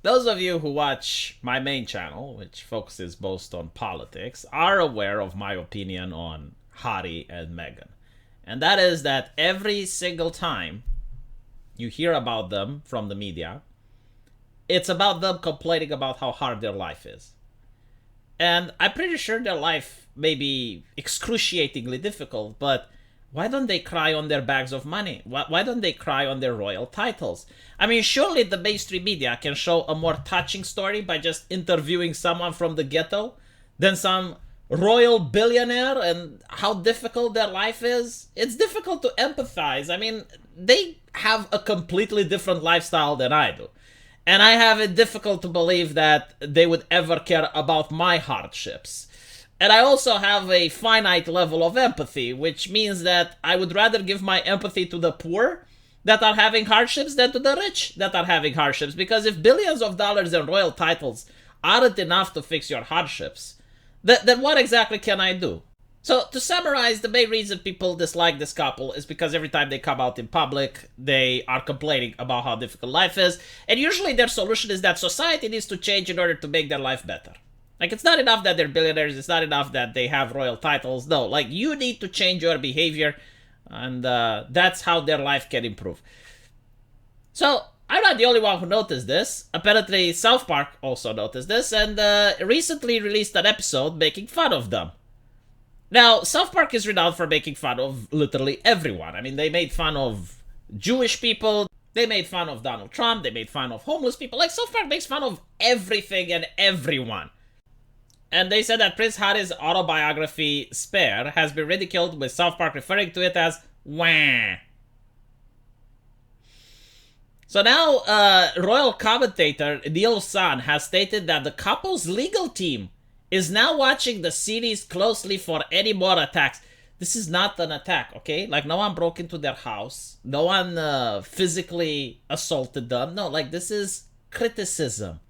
Those of you who watch my main channel, which focuses most on politics, are aware of my opinion on Harry and Meghan. And that is that every single time you hear about them from the media, it's about them complaining about how hard their life is. And I'm pretty sure their life may be excruciatingly difficult, but why don't they cry on their bags of money? Why don't they cry on their royal titles? I mean, surely the mainstream media can show a more touching story by just interviewing someone from the ghetto than some royal billionaire and how difficult their life is. It's difficult to empathize. I mean, they have a completely different lifestyle than I do. And I have it difficult to believe that they would ever care about my hardships. And I also have a finite level of empathy, which means that I would rather give my empathy to the poor that are having hardships than to the rich that are having hardships. Because if billions of dollars in royal titles aren't enough to fix your hardships, then what exactly can I do? So, to summarize, the main reason people dislike this couple is because every time they come out in public, they are complaining about how difficult life is. And usually their solution is that society needs to change in order to make their life better. Like, it's not enough that they're billionaires, it's not enough that they have royal titles. No, like, you need to change your behavior, and that's how their life can improve. So, I'm not the only one who noticed this. Apparently, South Park also noticed this, and recently released an episode making fun of them. Now, South Park is renowned for making fun of literally everyone. I mean, they made fun of Jewish people, they made fun of Donald Trump, they made fun of homeless people. Like, South Park makes fun of everything and everyone. And they said that Prince Harry's autobiography, Spare, has been ridiculed, with South Park referring to it as wah. So now, royal commentator Neil San has stated that the couple's legal team is now watching the series closely for any more attacks. This is not an attack, okay? Like, no one broke into their house. No one physically assaulted them. No, like, this is criticism.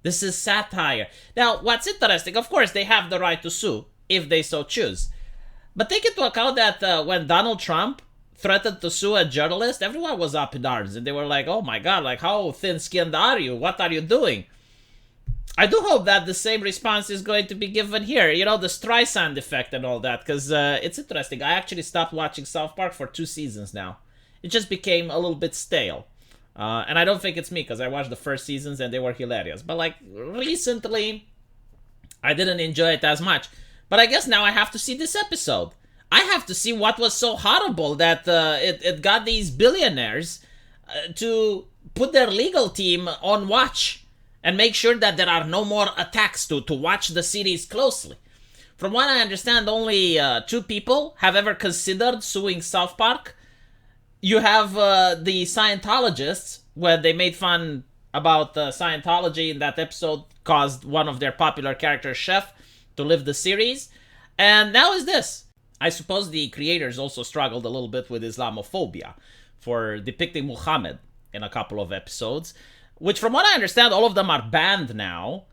This is satire. Now, what's interesting, of course, they have the right to sue if they so choose. But take into account that when Donald Trump threatened to sue a journalist, everyone was up in arms. And they were like, oh my God, like, how thin-skinned are you? What are you doing? I do hope that the same response is going to be given here. You know, the Streisand effect and all that. Because it's interesting. I actually stopped watching South Park for 2 seasons now. It just became a little bit stale. And I don't think it's me, because I watched the first seasons and they were hilarious. But, like, recently, I didn't enjoy it as much. But I guess now I have to see this episode. I have to see what was so horrible that it got these billionaires to put their legal team on watch and make sure that there are no more attacks to watch the series closely. From what I understand, only 2 people have ever considered suing South Park. You have the Scientologists, where they made fun about Scientology in that episode, caused one of their popular characters, Chef, to leave the series. And now is this. I suppose the creators also struggled a little bit with Islamophobia for depicting Muhammad in a couple of episodes, which, from what I understand, all of them are banned now.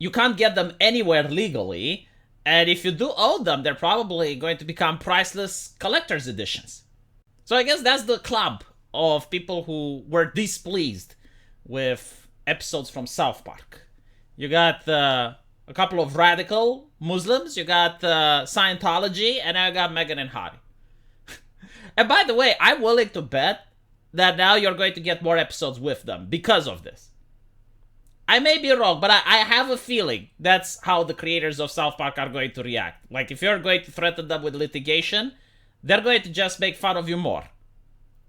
You can't get them anywhere legally, and if you do own them, they're probably going to become priceless collector's editions. So I guess that's the club of people who were displeased with episodes from South Park. You got a couple of radical Muslims, you got Scientology, and now you got Meghan and Harry. And by the way, I'm willing to bet that now you're going to get more episodes with them because of this. I may be wrong, but I have a feeling that's how the creators of South Park are going to react. Like, if you're going to threaten them with litigation, they're going to just make fun of you more.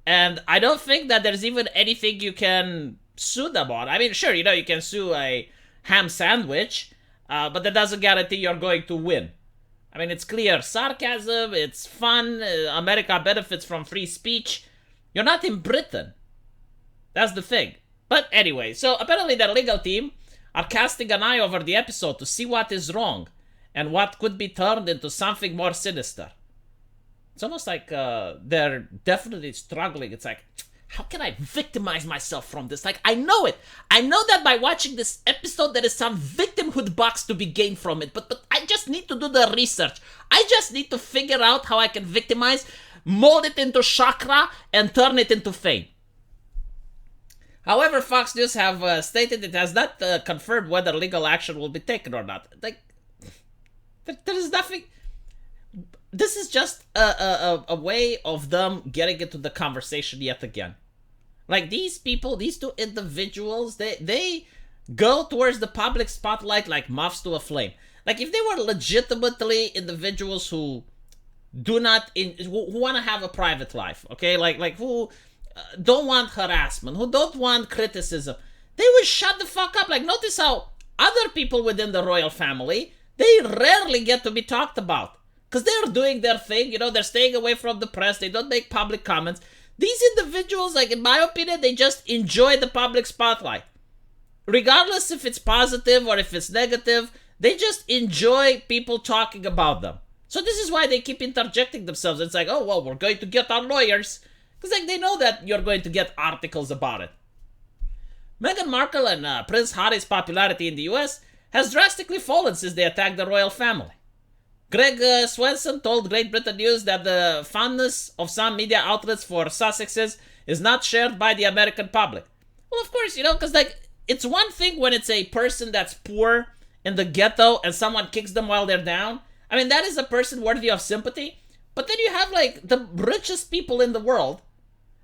And I don't think that there's even anything you can sue them on. I mean, sure, you know, you can sue a ham sandwich, but that doesn't guarantee you're going to win. I mean, it's clear sarcasm, it's fun, America benefits from free speech. You're not in Britain. That's the thing. But anyway, so apparently their legal team are casting an eye over the episode to see what is wrong and what could be turned into something more sinister. It's almost like they're definitely struggling. It's like, how can I victimize myself from this? Like, I know it. I know that by watching this episode, there is some victimhood box to be gained from it. But I just need to do the research. I just need to figure out how I can victimize, mold it into chakra, and turn it into fame. However, Fox News have stated it has not confirmed whether legal action will be taken or not. Like, there is nothing. This is just a way of them getting into the conversation yet again. Like, these people, these two individuals, they go towards the public spotlight like moths to a flame. Like, if they were legitimately individuals who do not who want to have a private life, okay, like who don't want harassment, who don't want criticism, they would shut the fuck up. Like, notice how other people within the royal family, they rarely get to be talked about because they're doing their thing. You know, they're staying away from the press. They don't make public comments. These individuals, like, in my opinion, they just enjoy the public spotlight, regardless if it's positive or if it's negative. They just enjoy people talking about them. So this is why they keep interjecting themselves. It's like, oh, well, we're going to get our lawyers. Because, like, they know that you're going to get articles about it. Meghan Markle and Prince Harry's popularity in the US has drastically fallen since they attacked the royal family. Greg Swenson told Great Britain News that the fondness of some media outlets for Sussexes is not shared by the American public. Well, of course, you know, because, like, it's one thing when it's a person that's poor in the ghetto and someone kicks them while they're down. I mean, that is a person worthy of sympathy. But then you have, like, the richest people in the world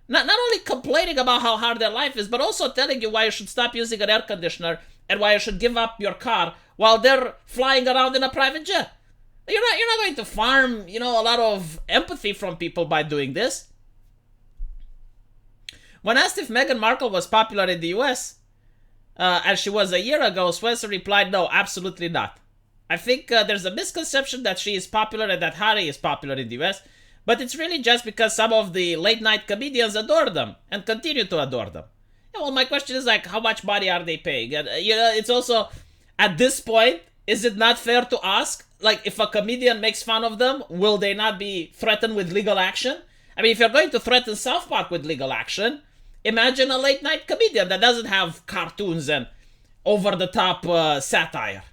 not only complaining about how hard their life is, but also telling you why you should stop using an air conditioner and why you should give up your car while they're flying around in a private jet. You're not going to farm, you know, a lot of empathy from people by doing this. When asked if Meghan Markle was popular in the US, as she was a year ago, Swenson replied, no, absolutely not. I think there's a misconception that she is popular and that Harry is popular in the US, but it's really just because some of the late-night comedians adore them and continue to adore them. Yeah, well, my question is, like, how much money are they paying? And, you know, it's also, at this point, is it not fair to ask, like, if a comedian makes fun of them, will they not be threatened with legal action? I mean, if you're going to threaten South Park with legal action, imagine a late-night comedian that doesn't have cartoons and over-the-top satire.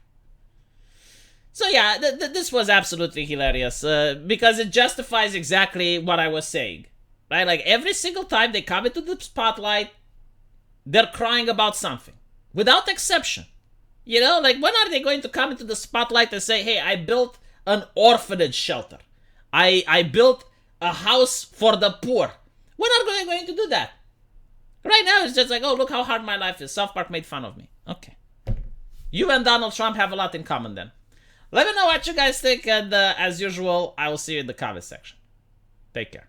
So yeah, this was absolutely hilarious because it justifies exactly what I was saying, right? Like, every single time they come into the spotlight, they're crying about something, without exception. You know, like, when are they going to come into the spotlight and say, hey, I built an orphanage shelter. I built a house for the poor. When are they going to do that? Right now, it's just like, oh, look how hard my life is. South Park made fun of me. Okay. You and Donald Trump have a lot in common then. Let me know what you guys think, and as usual, I will see you in the comment section. Take care.